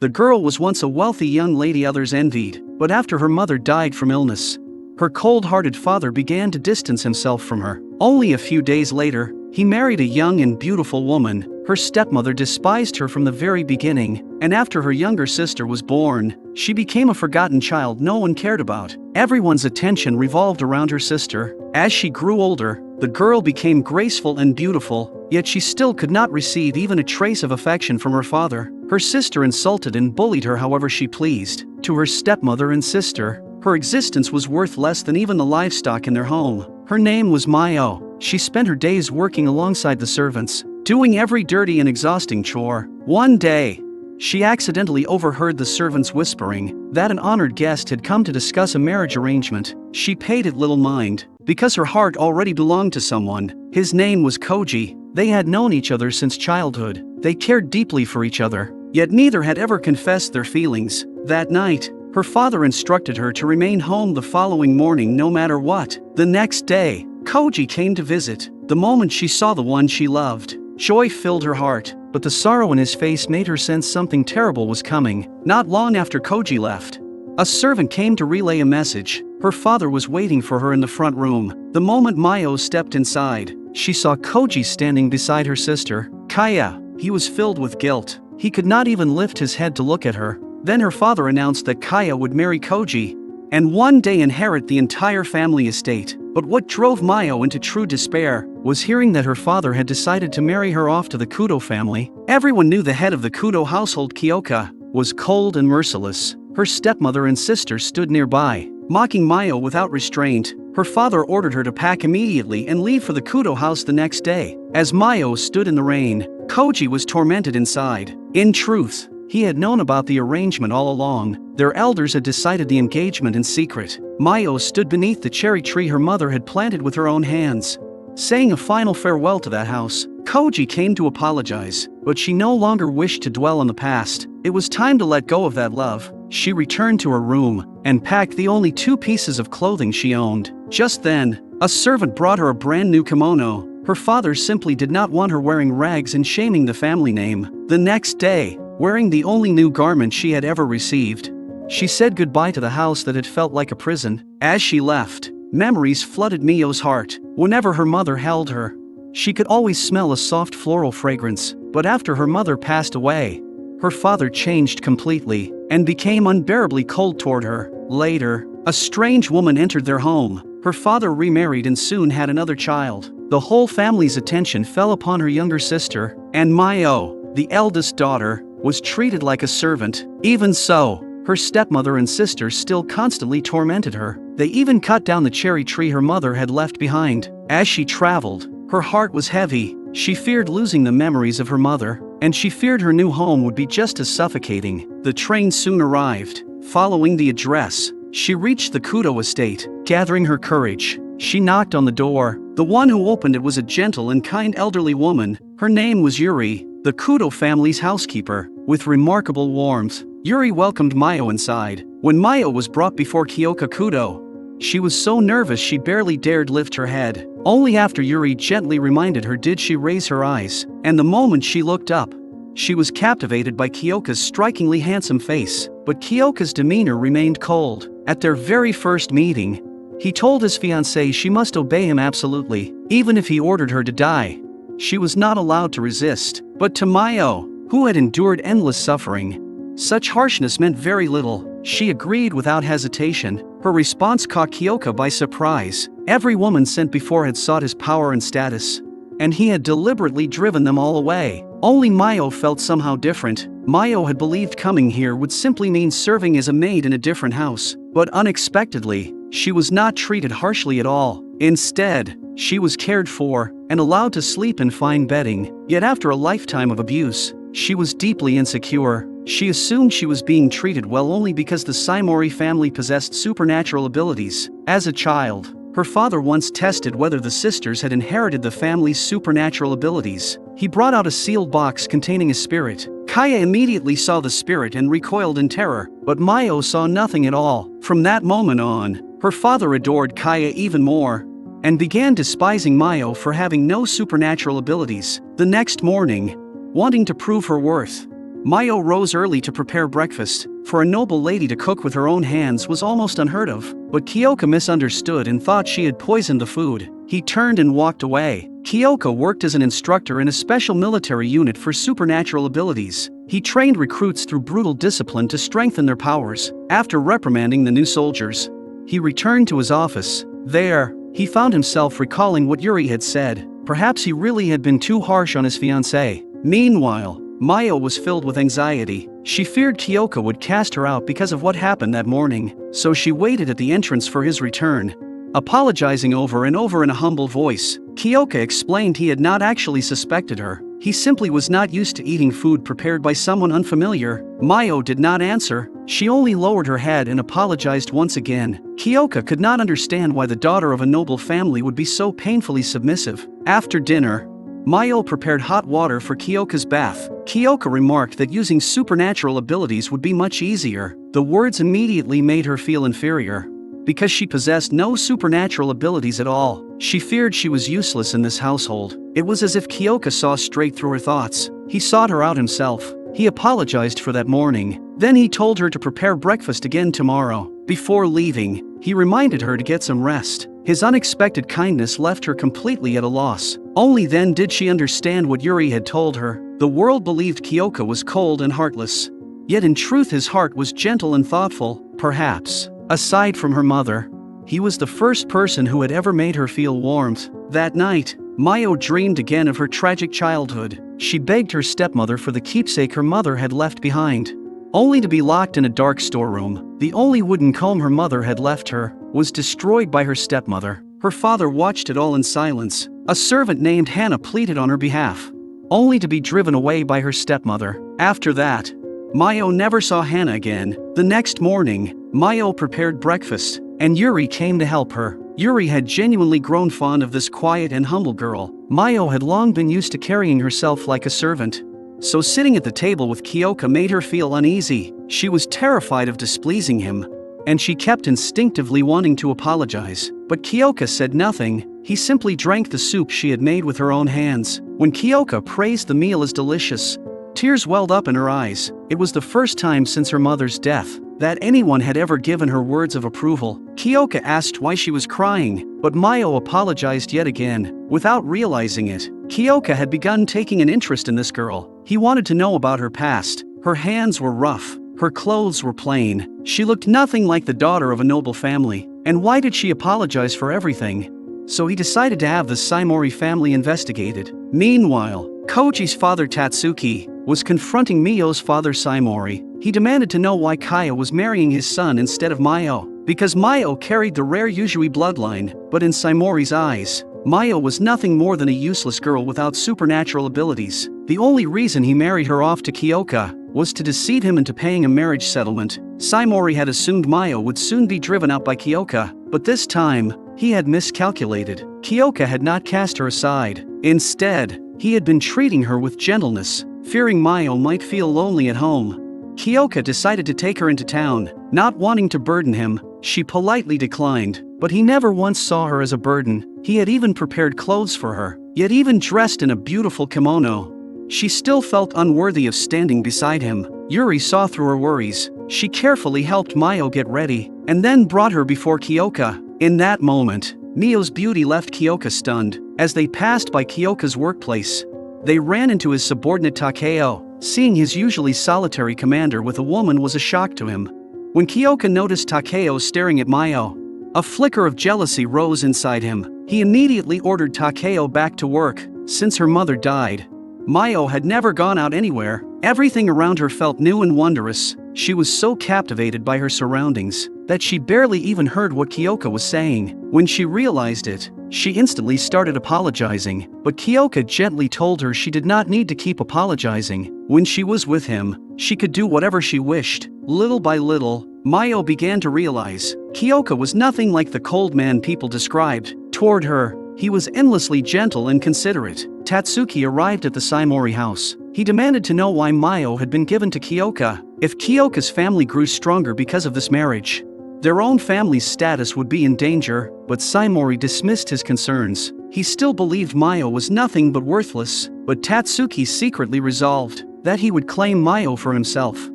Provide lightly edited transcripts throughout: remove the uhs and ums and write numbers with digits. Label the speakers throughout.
Speaker 1: The girl was once a wealthy young lady others envied, but after her mother died from illness, her cold-hearted father began to distance himself from her. Only a few days later, he married a young and beautiful woman. Her stepmother despised her from the very beginning, and after her younger sister was born, she became a forgotten child no one cared about. Everyone's attention revolved around her sister. As she grew older, the girl became graceful and beautiful, yet she still could not receive even a trace of affection from her father. Her sister insulted and bullied her however she pleased. To her stepmother and sister, her existence was worth less than even the livestock in their home. Her name was Miyo. She spent her days working alongside the servants, doing every dirty and exhausting chore. One day, she accidentally overheard the servants whispering that an honored guest had come to discuss a marriage arrangement. She paid it little mind, because her heart already belonged to someone. His name was Koji. They had known each other since childhood. They cared deeply for each other, yet neither had ever confessed their feelings. That night, her father instructed her to remain home the following morning no matter what. The next day, Koji came to visit. The moment she saw the one she loved, joy filled her heart, but the sorrow in his face made her sense something terrible was coming. Not long after Koji left, a servant came to relay a message. Her father was waiting for her in the front room. The moment Miyo stepped inside, she saw Koji standing beside her sister, Kaya. He was filled with guilt. He could not even lift his head to look at her. Then her father announced that Kaya would marry Koji and one day inherit the entire family estate. But what drove Miyo into true despair was hearing that her father had decided to marry her off to the Kudo family. Everyone knew the head of the Kudo household, Kiyoka, was cold and merciless. Her stepmother and sister stood nearby, mocking Miyo without restraint. Her father ordered her to pack immediately and leave for the Kudo house the next day. As Miyo stood in the rain, Koji was tormented inside. In truth, he had known about the arrangement all along. Their elders had decided the engagement in secret. Miyo stood beneath the cherry tree her mother had planted with her own hands, saying a final farewell to that house. Koji came to apologize, but she no longer wished to dwell on the past. It was time to let go of that love. She returned to her room and packed the only 2 pieces of clothing she owned. Just then, a servant brought her a brand new kimono. Her father simply did not want her wearing rags and shaming the family name. The next day, wearing the only new garment she had ever received, she said goodbye to the house that had felt like a prison. As she left, memories flooded Miyo's heart. Whenever her mother held her, she could always smell a soft floral fragrance. But after her mother passed away, her father changed completely and became unbearably cold toward her. Later, a strange woman entered their home. Her father remarried and soon had another child. The whole family's attention fell upon her younger sister, and Miyo, the eldest daughter, was treated like a servant. Even so, her stepmother and sister still constantly tormented her. They even cut down the cherry tree her mother had left behind. As she traveled, her heart was heavy. She feared losing the memories of her mother, and she feared her new home would be just as suffocating. The train soon arrived. Following the address, she reached the Kudo estate. Gathering her courage, she knocked on the door. The one who opened it was a gentle and kind elderly woman. Her name was Yuri, the Kudo family's housekeeper. With remarkable warmth, Yuri welcomed Miyo inside. When Miyo was brought before Kiyoka Kudo, she was so nervous she barely dared lift her head. Only after Yuri gently reminded her did she raise her eyes, and the moment she looked up, she was captivated by Kiyoka's strikingly handsome face. But Kiyoka's demeanor remained cold. At their very first meeting, he told his fiancée she must obey him absolutely, even if he ordered her to die. She was not allowed to resist. But to Miyo, who had endured endless suffering, such harshness meant very little. She agreed without hesitation. Her response caught Kiyoka by surprise. Every woman sent before had sought his power and status, and he had deliberately driven them all away. Only Miyo felt somehow different. Miyo had believed coming here would simply mean serving as a maid in a different house. But unexpectedly, she was not treated harshly at all. Instead, she was cared for and allowed to sleep in fine bedding. Yet after a lifetime of abuse, she was deeply insecure. She assumed she was being treated well only because the Saimori family possessed supernatural abilities. As a child, her father once tested whether the sisters had inherited the family's supernatural abilities. He brought out a sealed box containing a spirit. Kaya immediately saw the spirit and recoiled in terror, but Miyo saw nothing at all. From that moment on, her father adored Kaya even more and began despising Miyo for having no supernatural abilities. The next morning, wanting to prove her worth, Miyo rose early to prepare breakfast. For a noble lady to cook with her own hands was almost unheard of, but Kiyoka misunderstood and thought she had poisoned the food. He turned and walked away. Kiyoka worked as an instructor in a special military unit for supernatural abilities. He trained recruits through brutal discipline to strengthen their powers. After reprimanding the new soldiers, he returned to his office. There, he found himself recalling what Yuri had said. Perhaps he really had been too harsh on his fiancée. Meanwhile, Miyo was filled with anxiety. She feared Kiyoka would cast her out because of what happened that morning, so she waited at the entrance for his return. Apologizing over and over in a humble voice, Kiyoka explained he had not actually suspected her. He simply was not used to eating food prepared by someone unfamiliar. Miyo did not answer. She only lowered her head and apologized once again. Kiyoka could not understand why the daughter of a noble family would be so painfully submissive. After dinner, Miyo prepared hot water for Kiyoka's bath. Kiyoka remarked that using supernatural abilities would be much easier. The words immediately made her feel inferior. Because she possessed no supernatural abilities at all, she feared she was useless in this household. It was as if Kiyoka saw straight through her thoughts. He sought her out himself. He apologized for that morning. Then he told her to prepare breakfast again tomorrow. Before leaving, he reminded her to get some rest. His unexpected kindness left her completely at a loss. Only then did she understand what Yuri had told her. The world believed Kiyoka was cold and heartless. Yet in truth his heart was gentle and thoughtful. Perhaps, aside from her mother, he was the first person who had ever made her feel warmth. That night, Miyo dreamed again of her tragic childhood. She begged her stepmother for the keepsake her mother had left behind, only to be locked in a dark storeroom. The only wooden comb her mother had left her was destroyed by her stepmother. Her father watched it all in silence. A servant named Hannah pleaded on her behalf, only to be driven away by her stepmother. After that, Miyo never saw Hannah again. The next morning, Miyo prepared breakfast, and Yuri came to help her. Yuri had genuinely grown fond of this quiet and humble girl. Miyo had long been used to carrying herself like a servant, so sitting at the table with Kiyoka made her feel uneasy. She was terrified of displeasing him, and she kept instinctively wanting to apologize. But Kiyoka said nothing. He simply drank the soup she had made with her own hands. When Kiyoka praised the meal as delicious, tears welled up in her eyes. It was the first time since her mother's death that anyone had ever given her words of approval. Kiyoka asked why she was crying, but Miyo apologized yet again. Without realizing it, Kiyoka had begun taking an interest in this girl. He wanted to know about her past. Her hands were rough. Her clothes were plain. She looked nothing like the daughter of a noble family. And why did she apologize for everything? So he decided to have the Saimori family investigated. Meanwhile, Koji's father Tatsuki was confronting Miyo's father Saimori. He demanded to know why Kaya was marrying his son instead of Miyo. Because Miyo carried the rare Yuzui bloodline, but in Saimori's eyes, Miyo was nothing more than a useless girl without supernatural abilities. The only reason he married her off to Kiyoka was to deceive him into paying a marriage settlement. Saimori had assumed Miyo would soon be driven out by Kiyoka, but this time, he had miscalculated. Kiyoka had not cast her aside. Instead, he had been treating her with gentleness, fearing Miyo might feel lonely at home. Kiyoka decided to take her into town. Not wanting to burden him, she politely declined, but he never once saw her as a burden. He had even prepared clothes for her, yet even dressed in a beautiful kimono, she still felt unworthy of standing beside him. Yuri saw through her worries. She carefully helped Miyo get ready, and then brought her before Kiyoka. In that moment, Miyo's beauty left Kiyoka stunned. As they passed by Kiyoka's workplace, they ran into his subordinate Takeo. Seeing his usually solitary commander with a woman was a shock to him. When Kiyoka noticed Takeo staring at Miyo, a flicker of jealousy rose inside him. He immediately ordered Takeo back to work. Since her mother died, Miyo had never gone out anywhere. Everything around her felt new and wondrous. She was so captivated by her surroundings that she barely even heard what Kiyoka was saying. When she realized it, she instantly started apologizing, but Kiyoka gently told her she did not need to keep apologizing. When she was with him, she could do whatever she wished. Little by little, Miyo began to realize Kiyoka was nothing like the cold man people described. Toward her, he was endlessly gentle and considerate. Tatsuki arrived at the Saimori house. He demanded to know why Miyo had been given to Kiyoka. If Kiyoka's family grew stronger because of this marriage, their own family's status would be in danger, but Saimori dismissed his concerns. He still believed Miyo was nothing but worthless, but Tatsuki secretly resolved that he would claim Miyo for himself.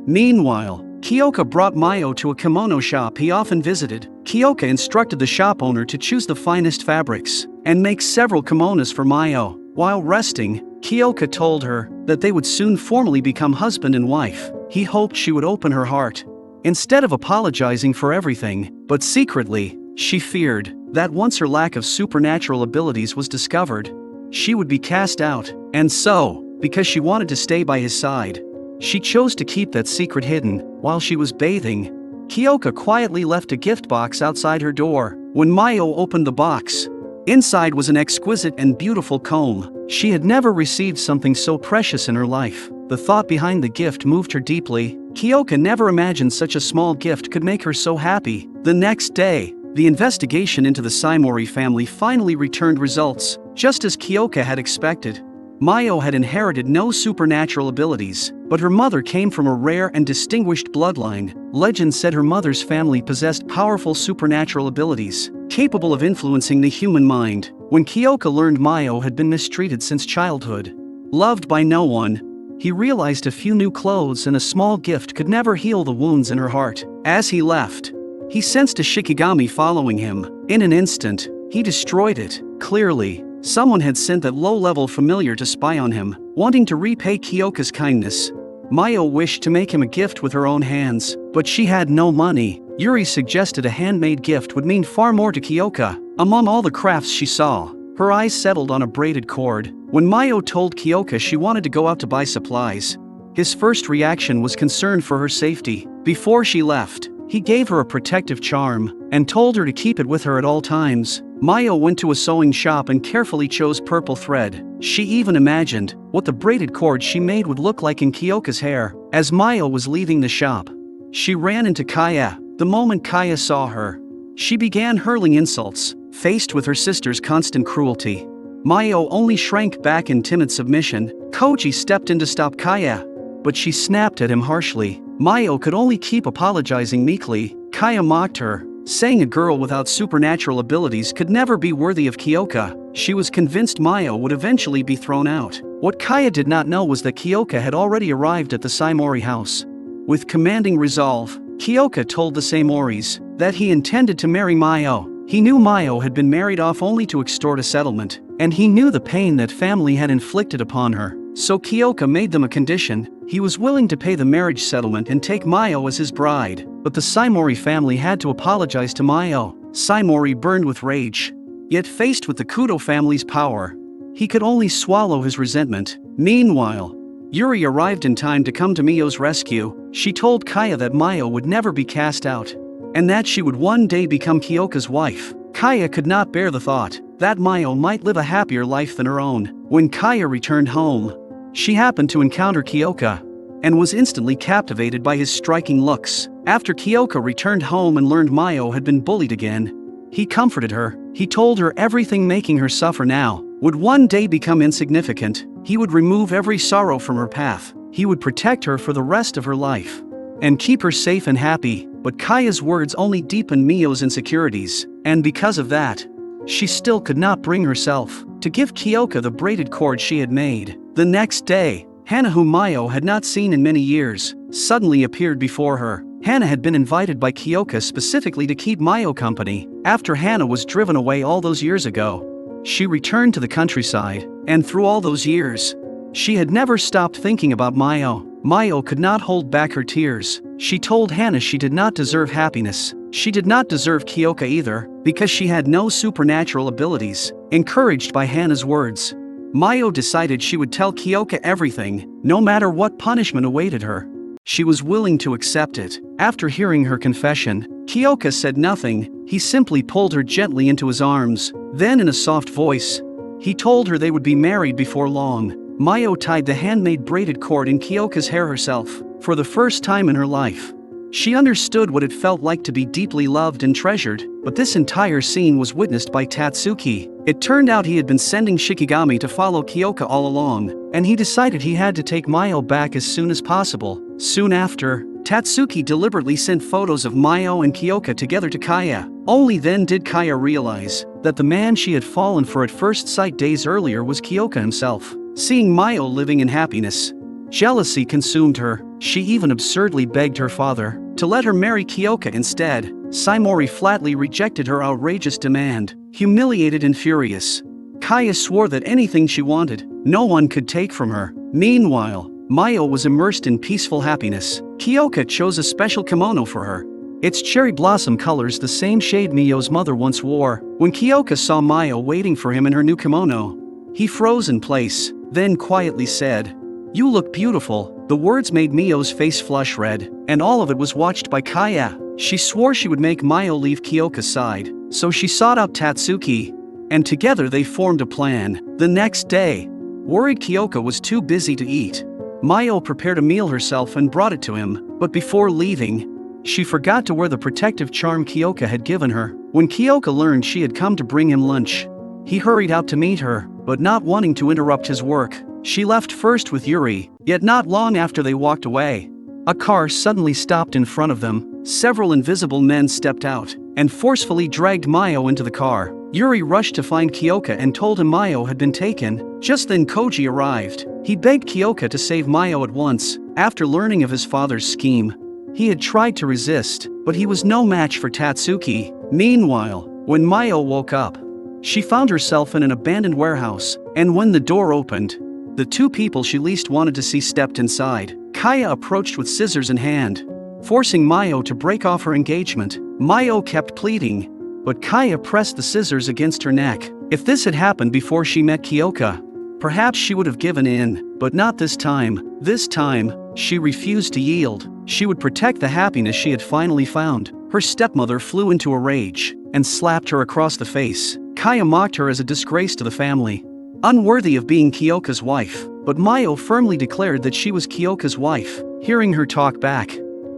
Speaker 1: Meanwhile, Kiyoka brought Miyo to a kimono shop he often visited. Kiyoka instructed the shop owner to choose the finest fabrics and make several kimonos for Miyo. While resting, Kiyoka told her that they would soon formally become husband and wife. He hoped she would open her heart instead of apologizing for everything, but secretly, she feared that once her lack of supernatural abilities was discovered, she would be cast out. And so, because she wanted to stay by his side, she chose to keep that secret hidden. While she was bathing, Kiyoka quietly left a gift box outside her door. When Miyo opened the box, inside was an exquisite and beautiful comb. She had never received something so precious in her life. The thought behind the gift moved her deeply. Kiyoka never imagined such a small gift could make her so happy. The next day, the investigation into the Saimori family finally returned results, just as Kiyoka had expected. Miyo had inherited no supernatural abilities, but her mother came from a rare and distinguished bloodline. Legend said her mother's family possessed powerful supernatural abilities, capable of influencing the human mind. When Kiyoka learned Miyo had been mistreated since childhood, loved by no one, he realized a few new clothes and a small gift could never heal the wounds in her heart. As he left, he sensed a Shikigami following him. In an instant, he destroyed it. Clearly, someone had sent that low-level familiar to spy on him, wanting to repay Kiyoka's kindness. Miyo wished to make him a gift with her own hands, but she had no money. Yuri suggested a handmade gift would mean far more to Kiyoka. Among all the crafts she saw, her eyes settled on a braided cord. When Miyo told Kiyoka she wanted to go out to buy supplies, his first reaction was concern for her safety. Before she left, he gave her a protective charm and told her to keep it with her at all times. Miyo went to a sewing shop and carefully chose purple thread. She even imagined what the braided cord she made would look like in Kiyoka's hair. As Miyo was leaving the shop, she ran into Kaya. The moment Kaya saw her, she began hurling insults. Faced with her sister's constant cruelty, Miyo only shrank back in timid submission. Koji stepped in to stop Kaya, but she snapped at him harshly. Miyo could only keep apologizing meekly. Kaya mocked her, saying a girl without supernatural abilities could never be worthy of Kiyoka. She was convinced Miyo would eventually be thrown out. What Kaya did not know was that Kiyoka had already arrived at the Saimori house. With commanding resolve, Kiyoka told the Saimoris that he intended to marry Miyo. He knew Miyo had been married off only to extort a settlement, and he knew the pain that family had inflicted upon her. So Kiyoka made them a condition. He was willing to pay the marriage settlement and take Miyo as his bride. But the Saimori family had to apologize to Miyo. Saimori burned with rage. Yet faced with the Kudo family's power, he could only swallow his resentment. Meanwhile, Yuri arrived in time to come to Miyo's rescue. She told Kaya that Miyo would never be cast out, and that she would one day become Kiyoka's wife. Kaya could not bear the thought that Miyo might live a happier life than her own. When Kaya returned home, she happened to encounter Kiyoka, and was instantly captivated by his striking looks. After Kiyoka returned home and learned Miyo had been bullied again, he comforted her. He told her everything making her suffer now would one day become insignificant. He would remove every sorrow from her path. He would protect her for the rest of her life and keep her safe and happy. But Kaya's words only deepened Miyo's insecurities, and because of that, she still could not bring herself to give Kiyoka the braided cord she had made. The next day, Hana, whom Miyo had not seen in many years, suddenly appeared before her. Hana had been invited by Kiyoka specifically to keep Miyo company. After Hana was driven away all those years ago, she returned to the countryside, and through all those years, she had never stopped thinking about Miyo. Miyo could not hold back her tears. She told Hana she did not deserve happiness. She did not deserve Kiyoka either, because she had no supernatural abilities. Encouraged by Hana's words, Miyo decided she would tell Kiyoka everything, no matter what punishment awaited her. She was willing to accept it. After hearing her confession, Kiyoka said nothing. He simply pulled her gently into his arms. Then in a soft voice, he told her they would be married before long. Miyo tied the handmade braided cord in Kiyoka's hair herself. For the first time in her life, she understood what it felt like to be deeply loved and treasured. But this entire scene was witnessed by Tatsuki. It turned out he had been sending Shikigami to follow Kiyoka all along, and he decided he had to take Miyo back as soon as possible. Soon after, Tatsuki deliberately sent photos of Miyo and Kiyoka together to Kaya. Only then did Kaya realize that the man she had fallen for at first sight days earlier was Kiyoka himself. Seeing Miyo living in happiness, Jealousy consumed her. She even absurdly begged her father to let her marry Kiyoka instead. Saimori flatly rejected her outrageous demand. Humiliated and furious, Kaya swore that anything she wanted, no one could take from her. Meanwhile, Miyo was immersed in peaceful happiness. Kiyoka chose a special kimono for her. Its cherry blossom colors the same shade Miyo's mother once wore. When Kiyoka saw Miyo waiting for him in her new kimono, he froze in place, then quietly said, "You look beautiful." The words made Miyo's face flush red, and all of it was watched by Kaya. She swore she would make Miyo leave Kiyoka's side, so she sought out Tatsuki, and together they formed a plan. The next day, worried Kiyoka was too busy to eat, Miyo prepared a meal herself and brought it to him, but before leaving, she forgot to wear the protective charm Kiyoka had given her. When Kiyoka learned she had come to bring him lunch, he hurried out to meet her, but not wanting to interrupt his work, she left first with Yuri. Yet not long after they walked away, a car suddenly stopped in front of them. Several invisible men stepped out and forcefully dragged Miyo into the car. Yuri rushed to find Kiyoka and told him Miyo had been taken. Just then Koji arrived. He begged Kiyoka to save Miyo at once. After learning of his father's scheme, he had tried to resist, but he was no match for Tatsuki. Meanwhile, when Miyo woke up, she found herself in an abandoned warehouse, and when the door opened, the two people she least wanted to see stepped inside. Kaya approached with scissors in hand, forcing Miyo to break off her engagement. Miyo kept pleading, but Kaya pressed the scissors against her neck. If this had happened before she met Kiyoka, perhaps she would have given in, but not this time. This time, she refused to yield. She would protect the happiness she had finally found. Her stepmother flew into a rage and slapped her across the face. Kaya mocked her as a disgrace to the family, unworthy of being Kiyoka's wife, but Miyo firmly declared that she was Kiyoka's wife. Hearing her talk back,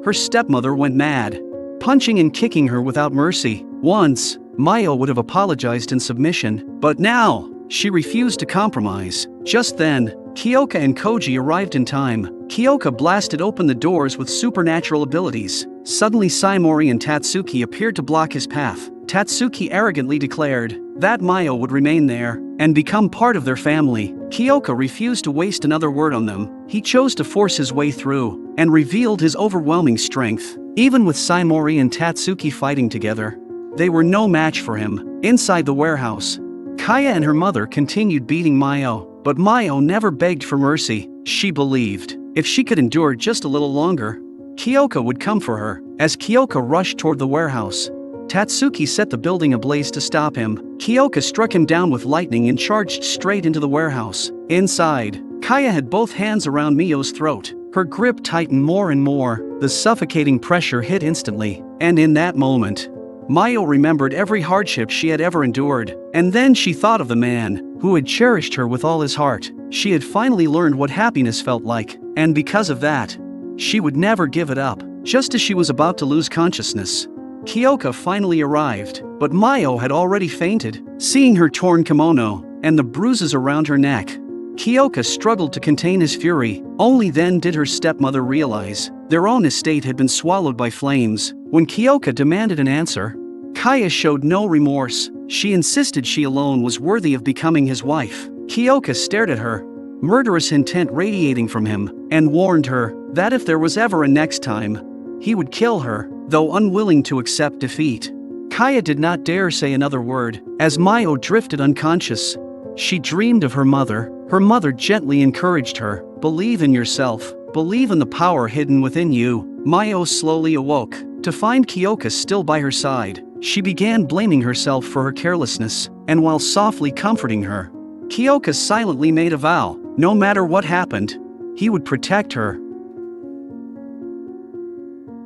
Speaker 1: her stepmother went mad, punching and kicking her without mercy. Once, Miyo would have apologized in submission, but now, she refused to compromise. Just then, Kiyoka and Koji arrived in time. Kiyoka blasted open the doors with supernatural abilities. Suddenly Saimori and Tatsuki appeared to block his path. Tatsuki arrogantly declared that Miyo would remain there and become part of their family. Kiyoka refused to waste another word on them. He chose to force his way through and revealed his overwhelming strength. Even with Saimori and Tatsuki fighting together, they were no match for him. Inside the warehouse, Kaya and her mother continued beating Miyo, but Miyo never begged for mercy. She believed if she could endure just a little longer, Kiyoka would come for her. As Kiyoka rushed toward the warehouse, Tatsuki set the building ablaze to stop him. Kiyoka struck him down with lightning and charged straight into the warehouse. Inside, Kaya had both hands around Miyo's throat. Her grip tightened more and more. The suffocating pressure hit instantly, and in that moment, Miyo remembered every hardship she had ever endured, and then she thought of the man who had cherished her with all his heart. She had finally learned what happiness felt like, and because of that, she would never give it up. Just as she was about to lose consciousness, Kiyoka finally arrived, but Miyo had already fainted. Seeing her torn kimono and the bruises around her neck, Kiyoka struggled to contain his fury. Only then did her stepmother realize their own estate had been swallowed by flames. When Kiyoka demanded an answer, Kaya showed no remorse. She insisted she alone was worthy of becoming his wife. Kiyoka stared at her, murderous intent radiating from him, and warned her that if there was ever a next time, he would kill her. Though unwilling to accept defeat, Kaya did not dare say another word. As Miyo drifted unconscious, she dreamed of her mother. Her mother gently encouraged her, "Believe in yourself, believe in the power hidden within you." Miyo slowly awoke to find Kiyoka still by her side. She began blaming herself for her carelessness, and while softly comforting her, Kiyoka silently made a vow. No matter what happened, he would protect her.